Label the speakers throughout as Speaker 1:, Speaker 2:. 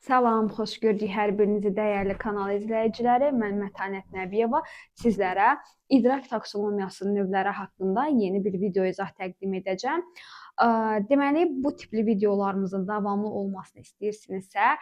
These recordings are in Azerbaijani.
Speaker 1: Salam, xoş gördük hər birinizi dəyərli kanal izləyiciləri. Mən Mətanət Nəbiyeva sizlərə idrak taksonomiyasının növləri haqqında yeni bir video izah təqdim edəcəm. Deməli, bu tipli videolarımızın davamlı olmasını istəyirsinizsə,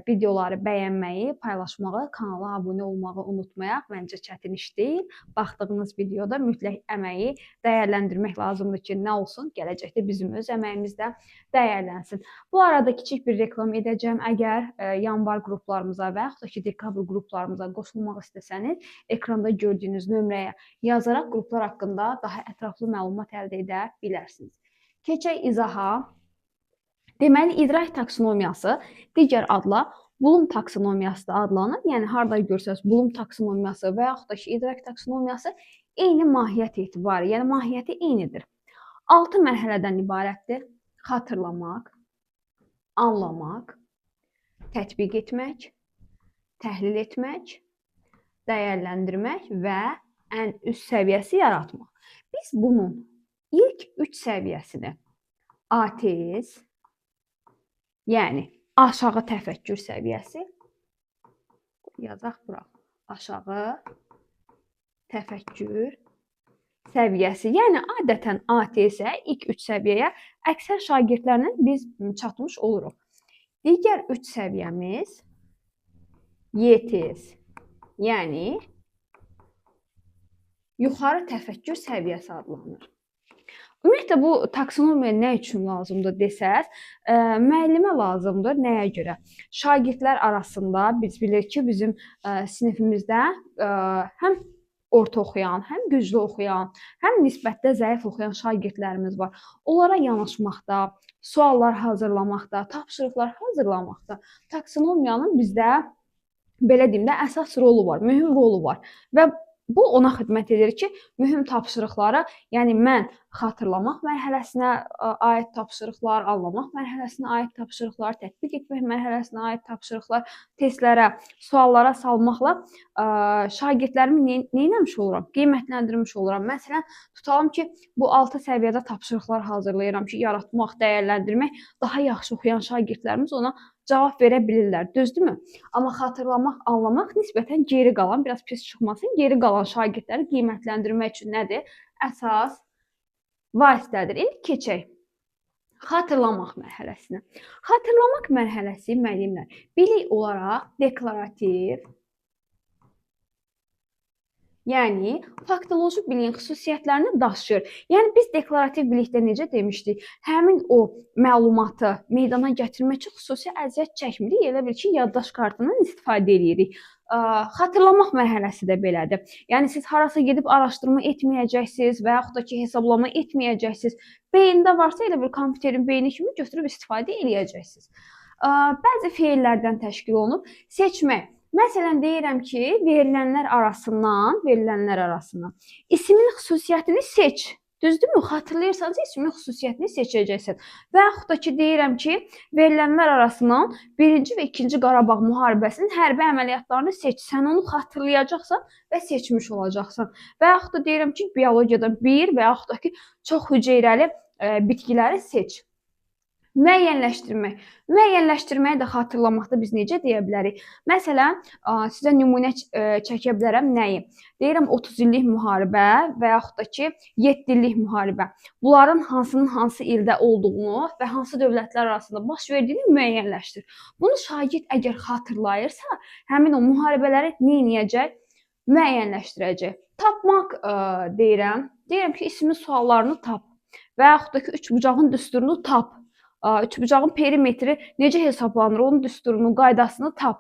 Speaker 1: videoları bəyənməyi, paylaşmağı, kanala abunə olmağı unutmayaq. Məncə çətin iş deyil. Baxdığınız videoda mütləq əməyi dəyərləndirmək lazımdır ki, nə olsun, gələcəkdə bizim öz əməyimiz də dəyərlənsin. Bu arada kiçik bir reklam edəcəm. Əgər yanvar qruplarımıza və yaxud da ki, dekabr qruplarımıza qoşulmaq istəsəniz, ekranda gördüyünüz nömrəyə yazaraq qruplar haqqında daha ətraflı məlumat əldə edə bilərsiniz. Keçək izaha. Deməli, idrak taksonomiyası digər adla Bloom taksonomiyası da adlanır. Yəni, harada görsəz Bloom taksonomiyası və yaxud da ki, idrak taksonomiyası eyni mahiyyət etibarı, yəni mahiyyəti eynidir. 6 mərhələdən ibarətdir. Xatırlamaq, anlamaq, tətbiq etmək, təhlil etmək, dəyərləndirmək və ən üst səviyyəsi yaratmaq. Biz bunun ilk 3 səviyyəsini ATS, yəni aşağı təfəkkür səviyyəsi, yazaq bura, aşağı təfəkkür səviyyəsi, yəni adətən ATS-ə ilk 3 səviyyəyə əksər şagirdlərlə biz çatmış oluruq. Digər 3 səviyyəmiz YTS, yəni yuxarı təfəkkür səviyyəsi adlanır. Ümumiyyətlə, bu taksonomiya nə üçün lazımdır desəz, müəllimə lazımdır. Nəyə görə? Şagirdlər arasında biz bilirik ki, bizim sinifimizdə həm orta oxuyan, həm güclü oxuyan, həm nisbətdə zəif oxuyan şagirdlərimiz var. Onlara yanaşmaqda, suallar hazırlamaqda, tapşırıqlar hazırlamaqda taksonomiyanın bizdə, belə deyim də, əsas rolu var, mühüm rolu var və bu ona xidmət edir ki, mühüm tapşırıqları, yəni mən xatırlamaq mərhələsinə aid tapşırıqlar, anlamaq mərhələsinə aid tapşırıqlar, tətbiq etmək mərhələsinə aid tapşırıqlar, testlərə, suallara salmaqla şagirdlərimi neyləmiş oluram? Qiymətləndirmiş oluram. Məsələn, tutalım ki, bu 6 səviyyədə tapşırıqlar hazırlayıram ki, yaratmaq, dəyərləndirmək, daha yaxşı oxuyan şagirdlərimiz ona cavab verə bilirlər, düzdürmü? Amma xatırlamaq, anlamaq nisbətən geri qalan, biraz pis çıxmasın, geri qalan şagirdləri qiymətləndirmək üçün nədir? Əsas vasitədir. İndi keçək xatırlamaq mərhələsinə. Xatırlamaq mərhələsi müəllimlər bilik olaraq deklarativ, yəni faktoloji biliyin xüsusiyyətlərini daşıyır. Yəni biz deklarativ bilikdə necə demişdik? Həmin o məlumatı meydana gətirmək üçün xüsusi əziyyət çəkmirik. Elə bil ki, yaddaş kartından istifadə edirik. Xatırlamaq mərhələsi də belədir. Yəni siz harasa gedib araşdırma etməyəcəksiniz və yaxud da ki, hesablama etməyəcəksiniz. Beyində varsa elə bir kompüterin beyni kimi götürüb istifadə edəcəksiniz. Bəzi feillərdən təşkil olunub. Seçmək. Məsələn, deyirəm ki, verilənlər arasından ismin xüsusiyyətini seç. Düzdürmü? Xatırlayırsanız, ismin xüsusiyyətini seçəcəksən. Və yaxud da ki, deyirəm ki, verilənlər arasından 1-ci və 2-ci Qarabağ müharibəsinin hərbi əməliyyatlarını seç. Sən onu xatırlayacaqsan və seçmiş olacaqsan. Və yaxud da deyirəm ki, biologiyadan bir və yaxud da ki, çox hüceyrəli bitkiləri seç. Müəyyənləşdirmək. Müəyyənləşdirməyi də xatırlamaqda biz necə deyə bilərik? Məsələn, sizə nümunə çəkə bilərəm nəyi? Deyirəm 30 illik müharibə və yaxud da ki 7 illik müharibə. Bunların hansının hansı ildə olduğunu və hansı dövlətlər arasında baş verdiyini müəyyənləşdir. Bunu şagird əgər xatırlayırsa, həmin o müharibələri nə edəcək? Müəyyənləşdirəcək. Tapmaq deyirəm. Deyirəm ki, ismin suallarını tap və yaxud da ki, üçbucağın düsturunu tap. Üçbucağın perimetri necə hesablanır, onun düsturunu, qaydasını tap.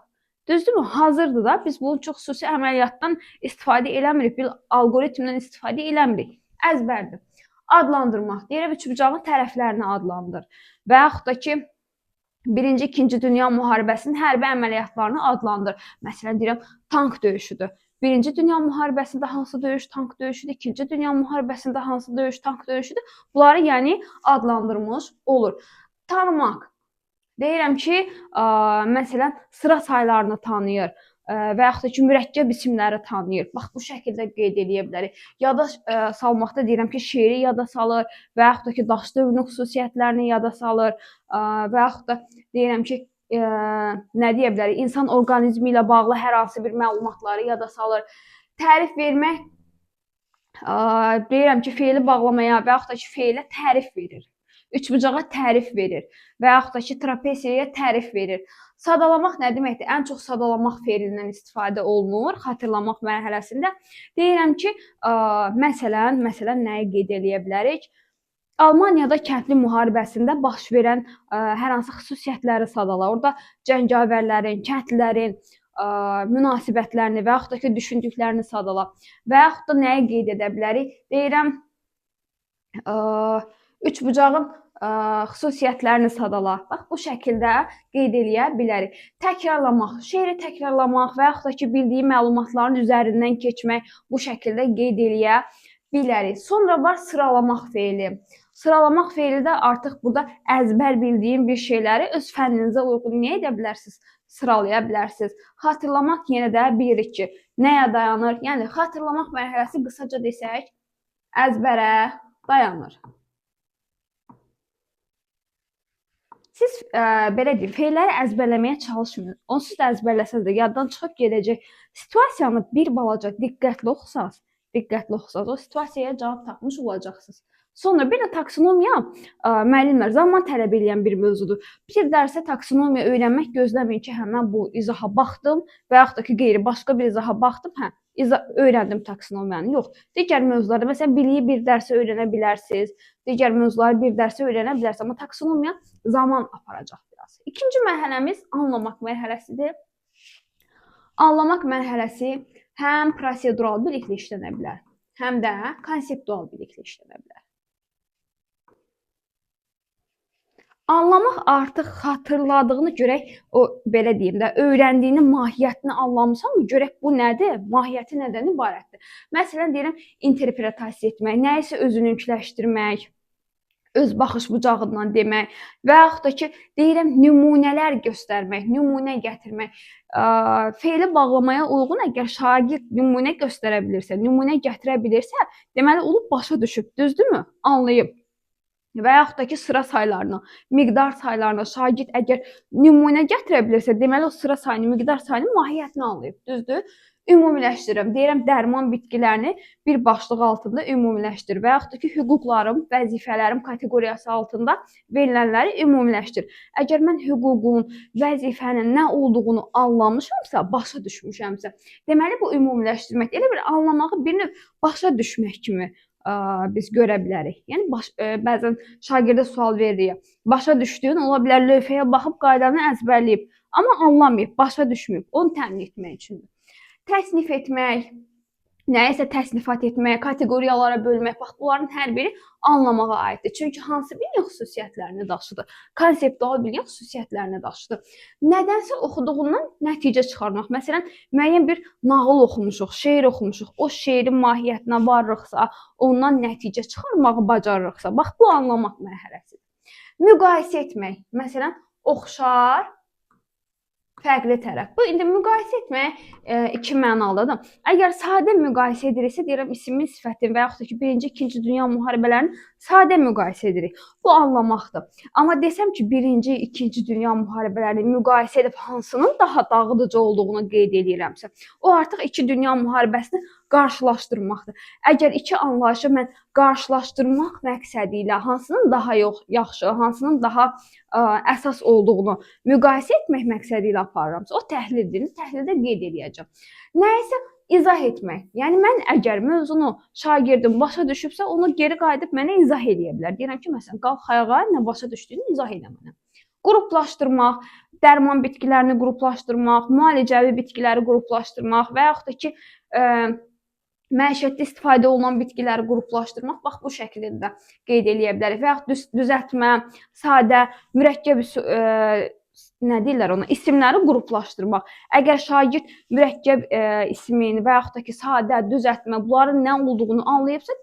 Speaker 1: Düzdürmü? Hazırdır da. Biz bunun çox xüsusi əməliyyatdan istifadə eləmirik, bir algoritmdən istifadə eləmirik. Əzbərdir. Adlandırmaq. Deyirəm, üçbucağın tərəflərini adlandır. Və yaxud da ki, 1-ci, 2-ci Dünya müharibəsinin hərbi əməliyyatlarını adlandır. Məsələn, deyirəm, tank döyüşüdür. 1-ci Dünya müharibəsində hansı döyüş tank döyüşüdür, 2-ci Dünya müharibəsində hansı döyüş tank döyüşüdür. Bunları yəni adlandırmış olur. Tanımaq. Deyirəm ki, məsələn, sıra saylarını tanıyır və yaxud da ki, mürəkkəb isimləri tanıyır. Bax, bu şəkildə qeyd edə bilərik. Yada salmaqda deyirəm ki, şeiri yada salır və yaxud da ki, daş dövrünün xüsusiyyətlərini yada salır və yaxud da deyirəm ki, nə deyə bilərik, insan orqanizmi ilə bağlı hər hansı bir məlumatları yada salır. Tərif vermək, deyirəm ki, feili bağlamaya və yaxud da ki, feilə tərif verir. Üçbucağa tərif verir və yaxud da ki, trapesiyaya tərif verir. Sadalamaq nə deməkdir? Ən çox sadalamaq feilindən istifadə olunur xatırlamaq mərhələsində. Deyirəm ki, məsələn nəyi qeyd eləyə bilərik? Almaniyada kəndli müharibəsində baş verən hər hansı xüsusiyyətləri sadala. Orada cəngavərlərin, kəndlilərin münasibətlərini və yaxud da ki, düşündüklərini sadala. Və yaxud da nəyi qeyd edə bilərik? Deyirəm, üçbucağın xüsusiyyətlərini sadala. Bax, bu şəkildə qeyd eləyə bilərik. Təkrarlamaq, şeiri təkrarlamaq və yaxud da ki, bildiyi məlumatların üzərindən keçmək bu şəkildə qeyd eləyə bilərik. Sonra var sıralamaq feili. Sıralamaq feili də artıq burada əzbər bildiyin bir şeyləri öz fənninizə uyğun nə edə bilərsiniz? Sıralaya bilərsiniz. Xatırlamaq yenə də bilirik ki, nəyə dayanır? Yəni, xatırlamaq mərhələsi qısaca desək, əzbərə dayanır. Siz belə deyim, feilləri əzbərləməyə çalışmayın. Onsuz da əzbərləsəz də yaddan çıxıb gedəcək. Situasiyanı bir balaca diqqətli oxusanız, o situasiyaya cavab tapmış olacaqsınız. Sonra bir də taksonomiya müəllimlər zaman tələb edən bir mövzudur. Bir dərsə taksonomiya öyrənmək gözləməyin ki, mən bu izaha baxdım və yaxud da ki, qeyri başqa bir izaha baxdım, öyrəndim taksonomiyanı. Yox, digər mövzularda, məsələn, biliyi bir dərsə öyrənə bilərsiniz, digər mövzuları bir dərsə öyrənə bilərsiniz, amma taksonomiya zaman aparacaq biraz. İkinci mərhələmiz anlamaq mərhələsidir. Anlamaq mərhələsi həm prosedural biliklə işlənə bilər, həm də konseptual biliklə işlənə bilər. Anlamaq artıq xatırladığını görək, o belə deyim də, öyrəndiyinin mahiyyətini anlamısanmı, görək bu nədir, mahiyyəti nədən ibarətdir? Məsələn, deyirəm, interpretasiya etmək, nəyisə özününkiləşdirmək, öz baxış bucağından demək və yaxud da ki, deyirəm, nümunələr göstərmək, nümunə gətirmək. Feili bağlamaya uyğun əgər şagird nümunə göstərə bilirsə, nümunə gətirə bilirsə, deməli, olub başa düşüb, düzdürmü? Anlayıb. Və yaxud da ki, sıra saylarına, miqdar saylarına şagird əgər nümunə gətirə bilirsə, deməli, o sıra sayını, miqdar sayının mahiyyətini anlayıb, düzdür? Ümumiləşdirirəm. Deyirəm, dərman bitkilərini bir başlıq altında ümumiləşdir və yaxud da ki, hüquqlarım, vəzifələrim kateqoriyası altında verilənləri ümumiləşdir. Əgər mən hüququn, vəzifənin nə olduğunu anlamışamsa, başa düşmüşəmsə, deməli, bu ümumiləşdirmək, elə bir anlamağı bir növ başa düşmək kimi biz görə bilərik. Yəni, bəzən şagirdə sual veririk. Başa düşdüyün ola bilər, lövhəyə baxıb qaydanı əzbərləyib, amma anlamayıb, başa düşməyib. Onu təmin etmək üçündür. Təsnif etmək, nəyisə təsnifat etmək, kateqoriyalara bölmək, bax, bunların hər biri anlamağa aiddir. Çünki hansı bilin xüsusiyyətlərini daşıdır? Konseptual bilin xüsusiyyətlərini daşıdır. Nədənsə oxuduğundan nəticə çıxarmaq. Məsələn, müəyyən bir nağıl oxumuşuq, şeir oxumuşuq, o şeirin mahiyyətinə varırıqsa, ondan nəticə çıxarmağı bacarırıqsa, bax, bu anlamaq mərhələsidir. Müqayisə etmək, məsələn, oxşar, fərqli tərəf. Bu, indi müqayisə etmək iki mənalıdır. Əgər sadə müqayisə ediriksə, deyirəm, isimin, sifətin və yaxud da ki, 1-ci, 2-ci dünya müharibələrini sadə müqayisə edirik. Bu anlamaqdır. Amma desəm ki, 1-ci, 2-ci dünya müharibələrini müqayisə edib hansının daha dağıdıcı olduğunu qeyd edirəmsə, o artıq 2 dünya müharibəsini qarşılaşdırmaqdır. Əgər iki anlayışı mən qarşılaşdırmaq məqsədi ilə hansının daha yaxşı, hansının daha əsas olduğunu müqayisə etmək məqsədi ilə aparıramsa, o təhlildir. Təhlildə qeyd edəcəm. Nəyisə izah etmək. Yəni, mən əgər mövzunu şagirdim başa düşübsə, onu geri qayıdıb mənə izah edə bilər. Deyirəm ki, məsələn, qalx ayağa, nə başa düşdüyünü izah edə mənə. Qruplaşdırmaq, dərman bitkilərini qruplaşdırmaq, müalicəvi bitkiləri qruplaşdırmaq və yaxud da ki, məişətdə istifadə olunan bitkiləri qruplaşdırmaq, bax, bu şəkildə qeyd eləyə bilərik. Və yaxud düzəltmə, sadə, mürəkkəb, nə deyirlər ona, isimləri qruplaşdırmaq. Əgər şagird mürəkkəb ismini və yaxud da ki, sadə, düzəltmə, bunların nə olduğunu anlayıbsa,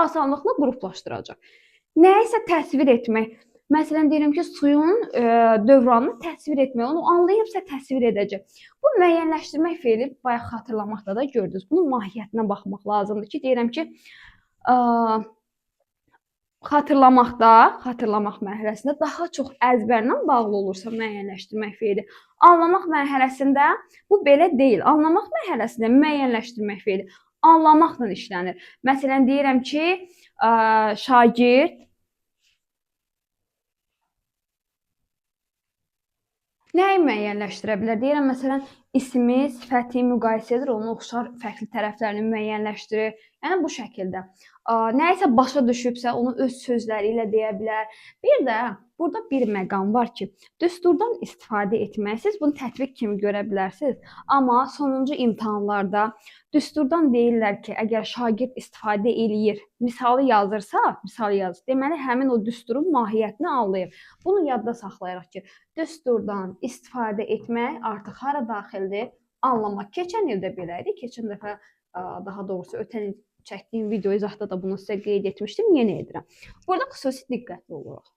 Speaker 1: asanlıqla qruplaşdıracaq. Nəyisə təsvir etmək. Məsələn, deyirəm ki, suyun dövranını təsvir etmək, onu anlayıbsa təsvir edəcək. Bu, müəyyənləşdirmək feili bayaq xatırlamaqda da gördünüz. Bunun mahiyyətinə baxmaq lazımdır ki, deyirəm ki, xatırlamaq mərhələsində daha çox əzbərlə bağlı olursa müəyyənləşdirmək feili. Anlamaq mərhələsində bu belə deyil. Anlamaq mərhələsində müəyyənləşdirmək feili anlamaqla işlənir. Məsələn, deyirəm ki, şagird nəyi müəyyənləşdirə bilər? Deyirəm, məsələn, ismi, sifəti müqayisə edir, onun oxşar fərqli tərəflərini müəyyənləşdirir. Yəni bu şəkildə. Nəyisə başa düşübsə, onu öz sözləri ilə deyə bilər. Bir də burada bir məqam var ki, düsturdan istifadə etmək, siz bunu tətbiq kimi görə bilərsiniz. Amma sonuncu imtahanlarda düsturdan deyirlər ki, əgər şagird istifadə eləyir, misalı yazırsa, deməli həmin o düsturun mahiyyətini anlayır. Bunu yadda saxlayırıq ki, düsturdan istifadə etmək artıq hara daxildir? Anlamaq. Keçən ildə belə idi. Keçən dəfə, daha doğrusu ötən il çəkdiyim video izahda da bunu sizə qeyd etmişdim, yenə edirəm. Burada xüsusi diqqətli oluruq.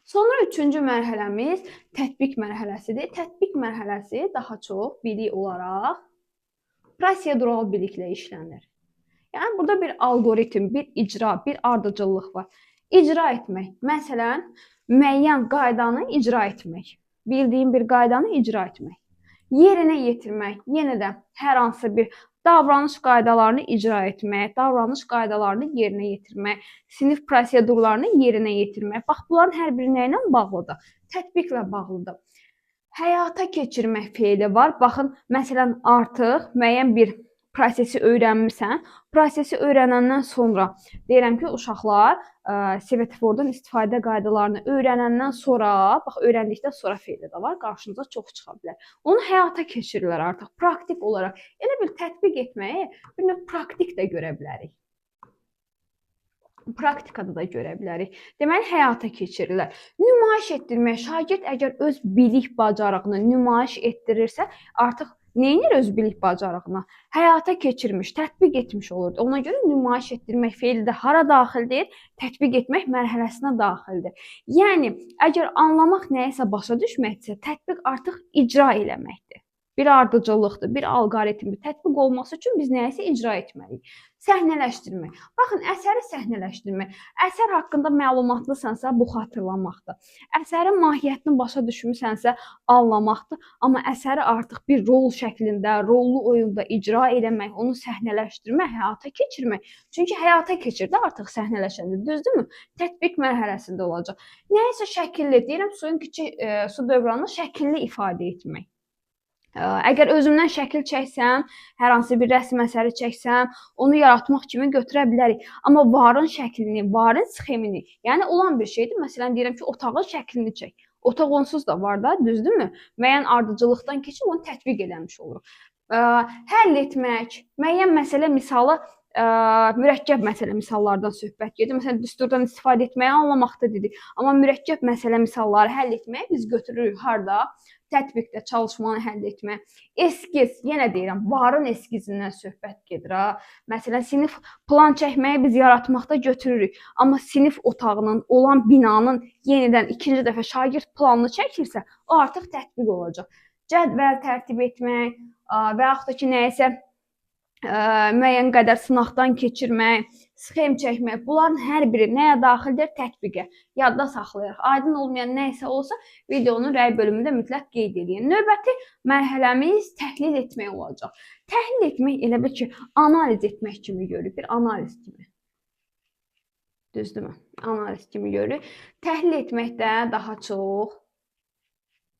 Speaker 1: Sonra üçüncü mərhələmiz tətbiq mərhələsidir. Tətbiq mərhələsi daha çox bilik olaraq prosedural biliklə işlənir. Yəni burada bir algoritm, bir icra, bir ardıcıllıq var. İcra etmək, məsələn, müəyyən qaydanı icra etmək, bildiyim bir qaydanı icra etmək, yerinə yetirmək, yenə də hər hansı bir davranış qaydalarını icra etmək, davranış qaydalarını yerinə yetirmək, sinif prosedurlarını yerinə yetirmək. Bax, bunların hər biri nə ilə bağlıdır? Tətbiqlə bağlıdır. Həyata keçirmək feili var. Baxın, məsələn, artıq müəyyən bir prosesi öyrənmirsən. Prosesi öyrənəndən sonra deyirəm ki, uşaqlar svetofordan istifadə qaydalarını öyrənəndən sonra, bax, öyrəndikdən sonra feili də var, qarşınıza çox çıxa bilər. Onu həyata keçirirlər artıq, praktik olaraq. Elə bil tətbiq etməyi bir növ praktik də görə bilərik. Praktikada da görə bilərik. Deməli, həyata keçirirlər. Nümayiş etdirmək, şagird əgər öz bilik bacarığını nümayiş etdirirsə, artıq neyinir öz bilik bacarığına? Həyata keçirmiş, tətbiq etmiş olur. Ona görə nümayiş etdirmək feili də hara daxildir? Tətbiq etmək mərhələsinə daxildir. Yəni, əgər anlamaq nəyisə başa düşməkdirsə, tətbiq artıq icra eləməkdir. Bir ardıcıllıqdır, bir alqoritmdir. Tətbiq olması üçün biz nəyisə icra etməliyik. Səhnələşdirmək. Baxın, əsəri səhnələşdirmək. Əsər haqqında məlumatlısınsa, bu xatırlamaqdır. Əsərin mahiyyətini başa düşmüsənsə, anlamaqdır. Amma əsəri artıq bir rol şəklində, rollu oyunda icra eləmək, onu səhnələşdirmək, həyata keçirmək. Çünki həyata keçirdi artıq səhnələşəndə, düzdürmü? Tətbiq mərhələsində olacaq. Nəyisə şəkilli, deyirəm, su dövranını şəkilli ifadə etmək. Əgər özümdən şəkil çəksəm, hər hansı bir rəsm əsəri çəksəm, onu yaratmaq kimi götürə bilərik. Amma varın şəklini, varın sxemini, yəni olan bir şeydir. Məsələn, deyirəm ki, otağın şəklini çək. Otaq onsuz da var da, düzdürmü? Müəyyən ardıcıllıqdan keçib onu tətbiq eləmiş oluruq. Həll etmək, müəyyən məsələ misalı, mürəkkəb məsələ misallardan söhbət gedir. Məsələn, düsturdan istifadə etməyi anlamaqda dedik. Amma mürəkkəb məsələ misalları həll etməyi biz götürürük harda? Tətbiqdə çalışmanı həll etmək. Eskiz, yenə deyirəm, varın eskizindən söhbət gedir. Məsələn, sinif plan çəkməyi biz yaratmaqda götürürük. Amma sinif otağının, olan binanın yenidən ikinci dəfə şagird planını çəkirsə, o artıq tətbiq olacaq. Cədvəl tərtib etmək və yaxud da ki, nəyisə müəyyən qədər sınaqdan keçirmək, sxem çəkmək, bunların hər biri nəyə daxildir? Tətbiqə. Yadda saxlayırıq. Aydın olmayan nə isə olsa, videonun rəy bölümündə mütləq qeyd edin. Növbəti mərhələmiz təhlil etmək olacaq. Təhlil etmək elə bil ki, analiz etmək kimi görülür, bir analiz kimi. Düzdürmü? Analiz kimi görülür. Təhlil etməkdə daha çox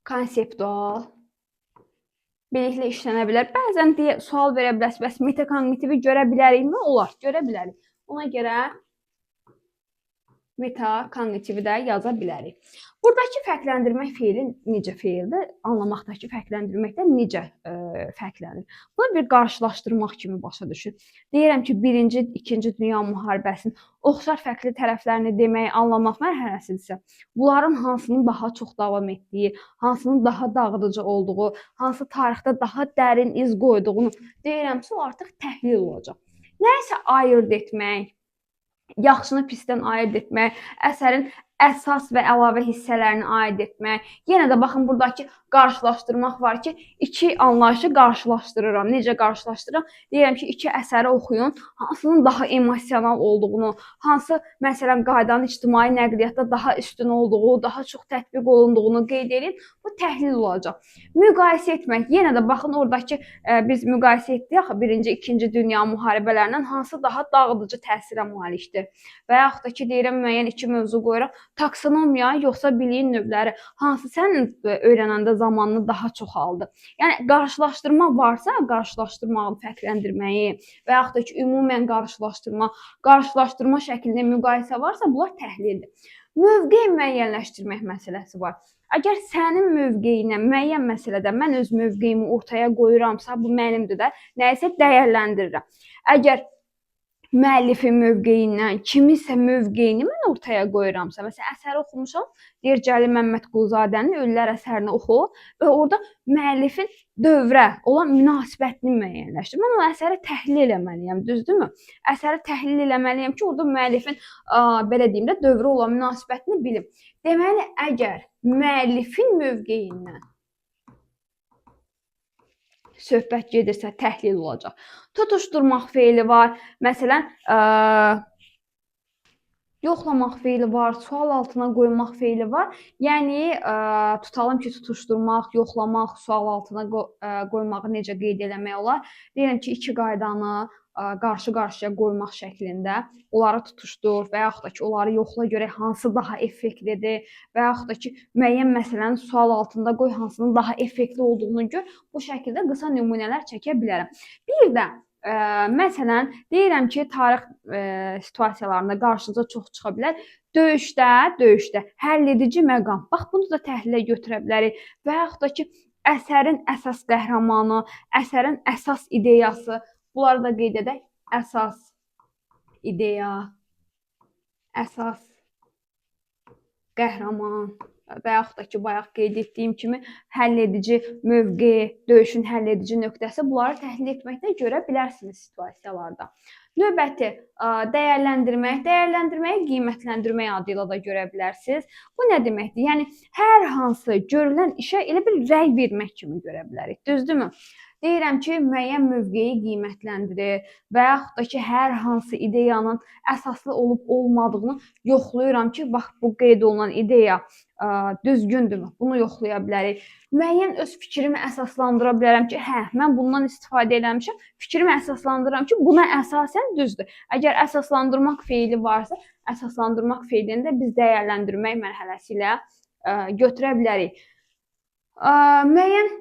Speaker 1: konseptual, biliklə işlənə bilər. Bəzən sual verə bilərsiniz, bəs metakognitivi görə bilərikmi? Olar, görə bilərik. Ona görə metakognitivi də yaza bilərik. Buradakı fərqləndirmək feili necə feildir? Anlamaqdakı fərqləndirməkdən necə fərqlənir? Bunu bir qarşılaşdırmaq kimi başa düşün. Deyirəm ki, 1-ci, 2-ci Dünya müharibəsinin oxşar fərqli tərəflərini deməyi anlamaq mərhələsidirsə, bunların hansının daha çox davam etdiyi, hansının daha dağıdıcı olduğu, hansı tarixdə daha dərin iz qoyduğunu deyirəmsə, o artıq təhlil olacaq. Nəyisə ayırd etmək, yaxşını pisdən ayırd etmək, əsərin əsas və əlavə hissələrini aid etmək. Yenə də baxın buradakı qarşılaşdırmaq var ki, iki anlayışı qarşılaşdırıram. Necə qarşılaşdırıram? Deyirəm ki, iki əsəri oxuyun, hansının daha emosional olduğunu, hansı məsələn qaydanın ictimai nəqliyyatda daha üstün olduğu, daha çox tətbiq olunduğunu qeyd edin. Bu təhlil olacaq. Müqayisə etmək. Yenə də baxın oradakı biz müqayisə etdik axı 1-ci, 2-ci dünya müharibələrindən hansı daha dağıdıcı təsirə malikdir. Və yaxud da ki, deyirəm müəyyən iki mövzu qoyuram. Taksonomiya yoxsa biliyin növləri hansı sənin öyrənəndə zamanını daha çox aldı. Yəni qarşılaşdırma varsa, qarşılaşdırmanın fərqləndirməyi və yaxud da ki, ümumən qarşılaşdırma şəklində müqayisə varsa, bunlar təhlildir. Mövqe müəyyənləşdirmək məsələsi var. Əgər sənin mövqeyinə müəyyən məsələdə mən öz mövqeyimi ortaya qoyuramsa, bu mənimdir də, nəyisə dəyərləndirirəm. Əgər müəllifin mövqeyindən, kimisə mövqeyini mən ortaya qoyuramsa, məsələn, əsəri oxumuşam, deyir Cəlil Məmmədquluzadənin Ölülər əsərini oxu və orada müəllifin dövrə olan münasibətini müəyyənləşdir. Mən o əsəri təhlil eləməliyəm, düzdürmü? Əsəri təhlil eləməliyəm ki, orada müəllifin, belə deyim də, dövrə olan münasibətini bilim. Deməli, əgər müəllifin mövqeyindən söhbət gedirsə, təhlil olacaq. Tutuşdurmaq feili var. Məsələn, yoxlamaq feili var, sual altına qoymaq feili var. Yəni, tutalım ki, tutuşdurmaq, yoxlamaq, sual altına qoymağı necə qeyd eləmək olar? Deyirəm ki, iki qaydanı qarşı-qarşıya qoymaq şəklində onları tutuşdur və yaxud da ki, onları yoxla görək hansı daha effektlidir və yaxud da ki, müəyyən məsələni sual altında qoy, hansının daha effektli olduğunu gör. Bu şəkildə qısa nümunələr çəkə bilərəm. Bir də məsələn, deyirəm ki, tarix situasiyalarında qarşınıza çox çıxa bilər. Döyüşdə həlledici məqam. Bax, bunu da təhlilə götürə bilərik. Və yaxud da ki, əsərin əsas qəhrəmanı, əsərin əsas ideyası. Bunları da qeyd edək. Əsas ideya, əsas qəhrəman və yaxud da ki, bayaq qeyd etdiyim kimi həlledici mövqe, döyüşün həlledici nöqtəsi, bunları təhlil etməkdə görə bilərsiniz situasiyalarda. Növbəti dəyərləndirmək. Dəyərləndirməyi qiymətləndirmək adı ilə da görə bilərsiniz. Bu nə deməkdir? Yəni, hər hansı görülən işə elə bir rəy vermək kimi görə bilərik. Düzdürmü? Deyirəm ki, müəyyən mövqeyi qiymətləndirir və yaxud da ki, hər hansı ideyanın əsaslı olub-olmadığını yoxlayıram ki, bax, bu qeyd olunan ideya düzgündürmü? Bunu yoxlaya bilərik. Müəyyən öz fikrimi əsaslandıra bilərəm ki, hə, mən bundan istifadə eləmişəm, fikrimi əsaslandırıram ki, buna əsasən düzdür. Əgər əsaslandırmaq feili varsa, əsaslandırmaq feilini də biz dəyərləndirmək mərhələsi ilə götürə bilərik. Müəyyən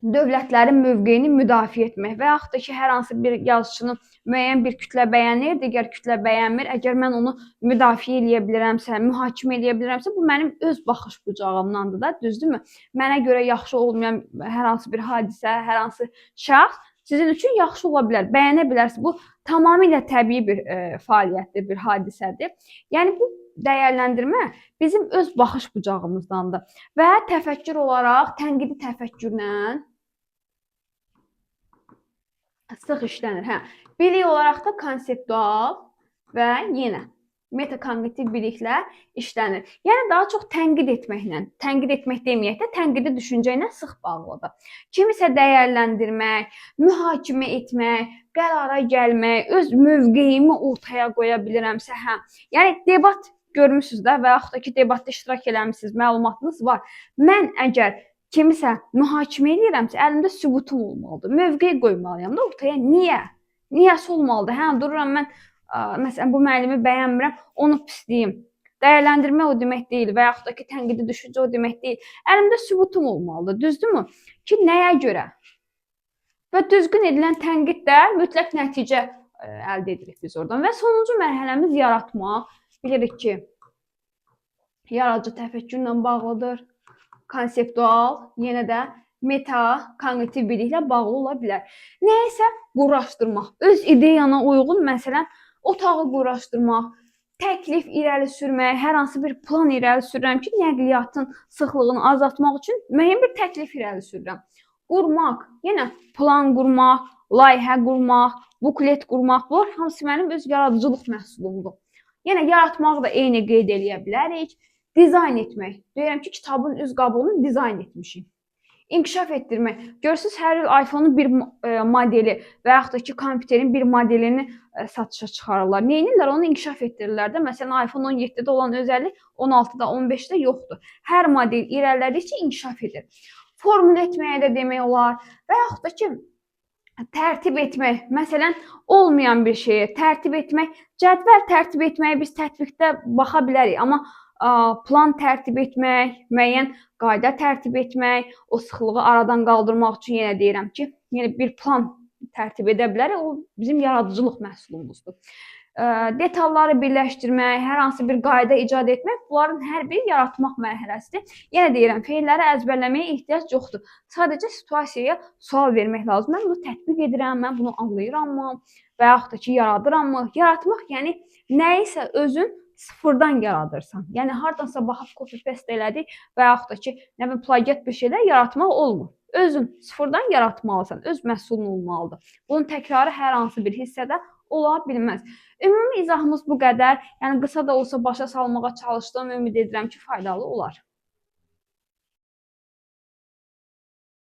Speaker 1: dövlətlərin mövqeyini müdafiə etmək və yaxud da ki, hər hansı bir yazıçının müəyyən bir kütlə bəyənir, digər kütlə bəyənmir. Əgər mən onu müdafiə eləyə bilərəmsə, mühakimə eləyə bilərəmsə, bu mənim öz baxış bucağımdandır da, düzdürmü? Mənə görə yaxşı olmayan hər hansı bir hadisə, hər hansı şəxs sizin üçün yaxşı ola bilər, bəyənə bilərsiniz. Bu tamamilə təbii bir fəaliyyətdir, bir hadisədir. Yəni, bu dəyərləndirmə bizim öz baxış bucağımızdandır və təfəkkür olaraq tənqidi təfəkkürlə sıx işlənir. Bilik olaraq da konseptual və yenə metakognitiv biliklə işlənir. Yəni, daha çox tənqid etmək deməyək də, tənqidi düşüncə ilə sıx bağlıdır. Kimisə dəyərləndirmək, mühakimə etmək, qərara gəlmək, öz mövqeyimi ortaya qoya bilirəmsə, hə. Yəni, debat görmüsünüz də və yaxud da ki, debatda iştirak eləmişsiniz, məlumatınız var. Mən əgər kimisə mühakimə edirəmsə, əlimdə sübutum olmalıdır. Mövqey qoymalıyam da ortaya. Niyə? Niyəsi olmalıdır? Hə, dururam mən, məsələn, bu müəllimi bəyənmirəm, onu pisliyim. Dəyərləndirmə o demək deyil və yaxud da ki, tənqidi düşüncə o demək deyil. Əlimdə sübutum olmalıdır, düzdürmü? Ki, nəyə görə? Və düzgün edilən tənqid də mütləq nəticə əldə edirik biz oradan. Və sonuncu mərhələmiz yaratmaq. Bilirik ki, yaradıcı təfəkkürlə bağlıdır. Konseptual, yenə də metakognitiv biliklə bağlı ola bilər. Nəyisə quraşdırmaq, öz ideyana uyğun, məsələn, otağı quraşdırmaq, təklif irəli sürmək, hər hansı bir plan irəli sürürəm ki, nəqliyyatın sıxlığını azaltmaq üçün müəyyən bir təklif irəli sürürəm. Qurmaq, yenə plan qurmaq, layihə qurmaq, buklet qurmaq, bunlar hamısı mənim öz yaradıcılıq məhsulumdur. Yenə yaratmağı da eyni qeyd eləyə bilərik. Dizayn etmək. Deyirəm ki, kitabın üz qabığını dizayn etmişik. İnkişaf etdirmək. Görürsüz, hər il iPhone-un bir modeli və yaxud da ki, kompüterin bir modelini satışa çıxarırlar. Nə edirlər? Onu inkişaf etdirirlər də. Məsələn, iPhone 17-də olan özəllik 16-da, 15-də yoxdur. Hər model irəlilədikcə inkişaf edir. Formül etməyə də demək olar və yaxud da ki, tərtib etmək. Məsələn, olmayan bir şeyi tərtib etmək. Cədvəl tərtib etməyi biz tətbiqdə baxa bilərik, amma plan tərtib etmək, müəyyən qayda tərtib etmək, o sıxlığı aradan qaldırmaq üçün yenə deyirəm ki, yəni bir plan tərtib edə bilərik. O bizim yaradıcılıq məhsulumuzdur. Detalları birləşdirmək, hər hansı bir qayda icad etmək, bunların hər biri yaratmaq mərhələsidir. Yenə deyirəm, feilləri əzbərləməyə ehtiyac yoxdur. Sadəcə situasiyaya sual vermək lazımdır. Mən bunu tətbiq edirəm, mən bunu anlayırammı və yaxud da ki, yaradırammı? Yaratmaq, yəni nəyisə özün sıfırdan yaradırsan. Yəni hardansa baxıb copy-paste elədik və yaxud da ki, nə bilim plagiat bir şeylər yaratmaq olmur. Özün sıfırdan yaratmalısan, öz məhsulun olmalıdır. Bunun təkrarı hər hansı bir hissədə ola bilməz. Ümumi izahımız bu qədər. Yəni qısa da olsa başa salmağa çalışdım. Ümid edirəm ki, faydalı olar.